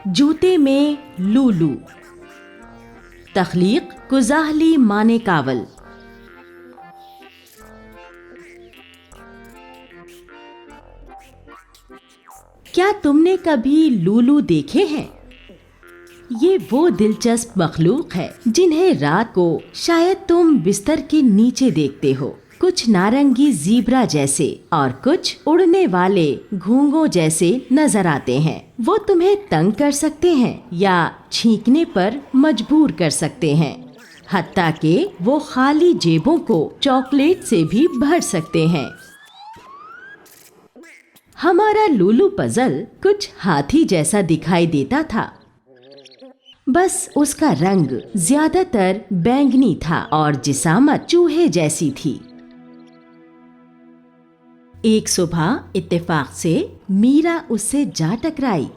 जूते में लूलू। तख्लीक कुजाहली माने कावल। क्या तुमने कभी लूलू देखे हैं? ये वो दिलचस्प मखलूक है जिन्हें रात को शायद तुम बिस्तर के नीचे देखते हो। कुछ नारंगी ज़ीब्रा जैसे और कुछ उड़ने वाले घोंघों जैसे नजर आते हैं। वो तुम्हें तंग कर सकते हैं या छींकने पर मजबूर कर सकते हैं। हत्ता कि वो खाली जेबों को चॉकलेट से भी भर सकते हैं। हमारा लूलू पजल कुछ हाथी जैसा दिखाई देता था, बस उसका रंग ज्यादातर बैंगनी था और जिसामत चूहे जैसी थी। एक सुबह इत्तेफाक से मीरा उससे जा टकराई।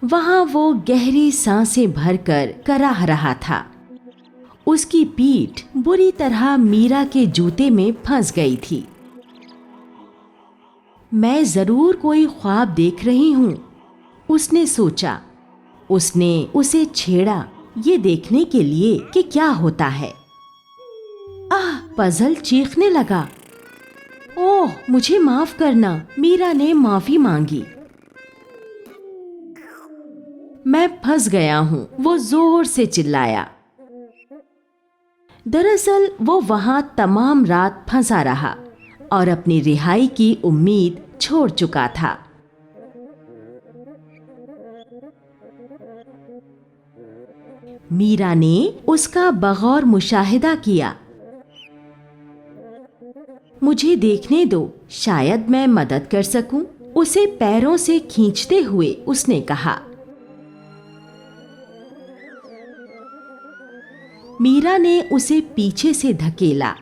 वहां वो गहरी सांसें भरकर कराह रहा था। उसकी पीठ बुरी तरह मीरा के जूते में फंस गई थी। मैं जरूर कोई ख्वाब देख रही हूं, उसने सोचा। उसने उसे छेड़ा ये देखने के लिए कि क्या होता है। पजल चीखने लगा। ओह, मुझे माफ करना, मीरा ने माफी मांगी। मैं फंस गया हूं, वो जोर से चिल्लाया। दरअसल वो वहां तमाम रात फंसा रहा और अपनी रिहाई की उम्मीद छोड़ चुका था। मीरा ने उसका बगौर मुशाहिदा किया। मुझे देखने दो, शायद मैं मदद कर सकूं, उसे पैरों से खींचते हुए उसने कहा। मीरा ने उसे पीछे से धकेला,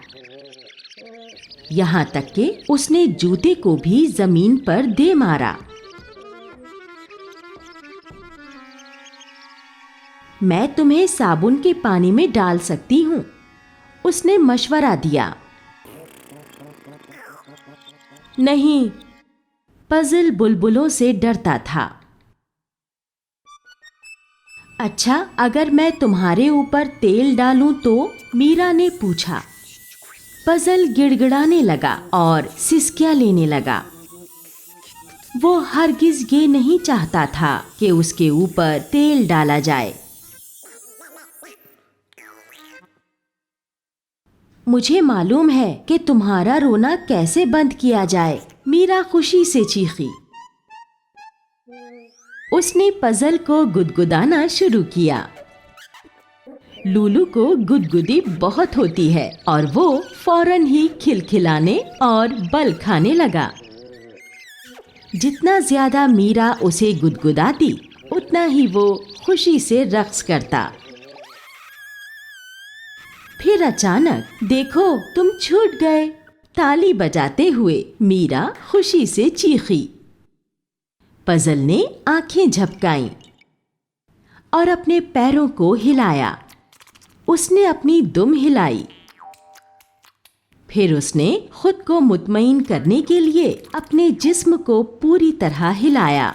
यहाँ तक कि उसने जूते को भी जमीन पर दे मारा। मैं तुम्हें साबुन के पानी में डाल सकती हूँ, उसने मशवरा दिया। नहीं, पजल बुलबुलों से डरता था। अच्छा, अगर मैं तुम्हारे ऊपर तेल डालूं तो? मीरा ने पूछा। पजल गिड़गिड़ाने लगा और सिसकियां लेने लगा। वो हरगिज ये नहीं चाहता था कि उसके ऊपर तेल डाला जाए। मुझे मालूम है कि तुम्हारा रोना कैसे बंद किया जाए, मीरा खुशी से चीखी। उसने पजल को गुदगुदाना शुरू किया। लूलू को गुदगुदी बहुत होती है और वो फौरन ही खिलखिलाने और बल खाने लगा। जितना ज्यादा मीरा उसे गुदगुदाती, उतना ही वो खुशी से रक्स करता। फिर अचानक, देखो तुम छूट गए, ताली बजाते हुए मीरा खुशी से चीखी। पजल ने आंखें झपकाईं और अपने पैरों को हिलाया। उसने अपनी दुम हिलाई। फिर उसने खुद को मुतमईन करने के लिए अपने जिस्म को पूरी तरह हिलाया।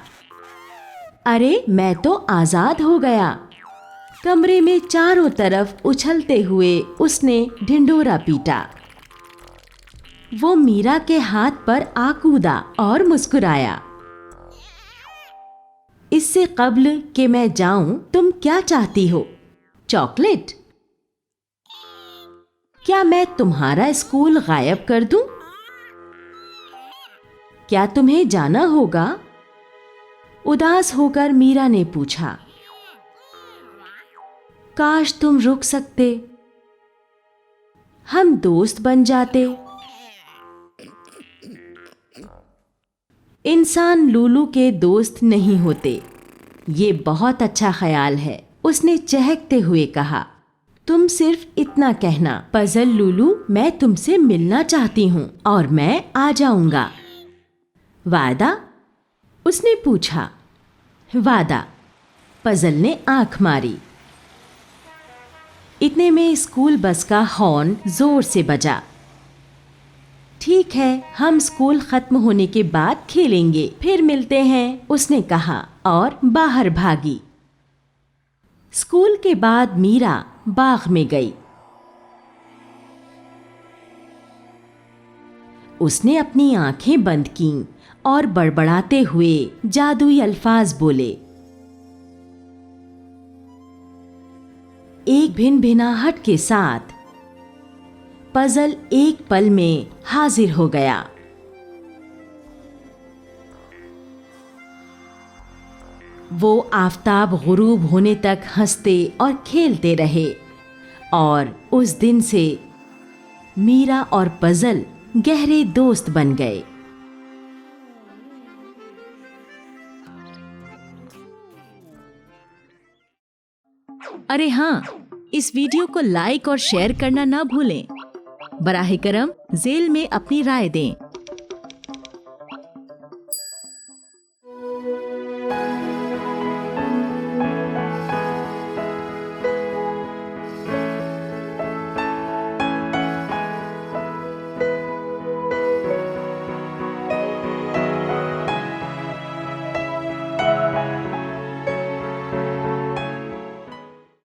अरे, मैं तो आजाद हो गया। कमरे में चारों तरफ उछलते हुए उसने ढिंढोरा पीटा। वो मीरा के हाथ पर आ कूदा और मुस्कुराया। इससे कब्ल कि मैं जाऊं, तुम क्या चाहती हो? चॉकलेट? क्या मैं तुम्हारा स्कूल गायब कर दूं? क्या तुम्हें जाना होगा? उदास होकर मीरा ने पूछा। काश तुम रुक सकते, हम दोस्त बन जाते। इंसान लूलू के दोस्त नहीं होते, ये बहुत अच्छा ख्याल है, उसने चहकते हुए कहा। तुम सिर्फ इतना कहना, पजल लूलू, मैं तुमसे मिलना चाहती हूँ और मैं आ जाऊंगा। वादा? उसने पूछा। वादा, पजल ने आंख मारी। इतने में स्कूल बस का हॉर्न जोर से बजा। ठीक है, हम स्कूल खत्म होने के बाद खेलेंगे, फिर मिलते हैं, उसने कहा और बाहर भागी। स्कूल के बाद मीरा बाग में गई। उसने अपनी आंखें बंद कीं और बड़बड़ाते हुए जादुई अल्फाज बोले। एक भिनभिनाहट के साथ पजल एक पल में हाजिर हो गया। वो आफताब गुरूब होने तक हंसते और खेलते रहे और उस दिन से मीरा और पजल गहरे दोस्त बन गए। अरे हाँ, इस वीडियो को लाइक और शेयर करना ना भूलें। बराहे करम ज़ेल में अपनी राय दें।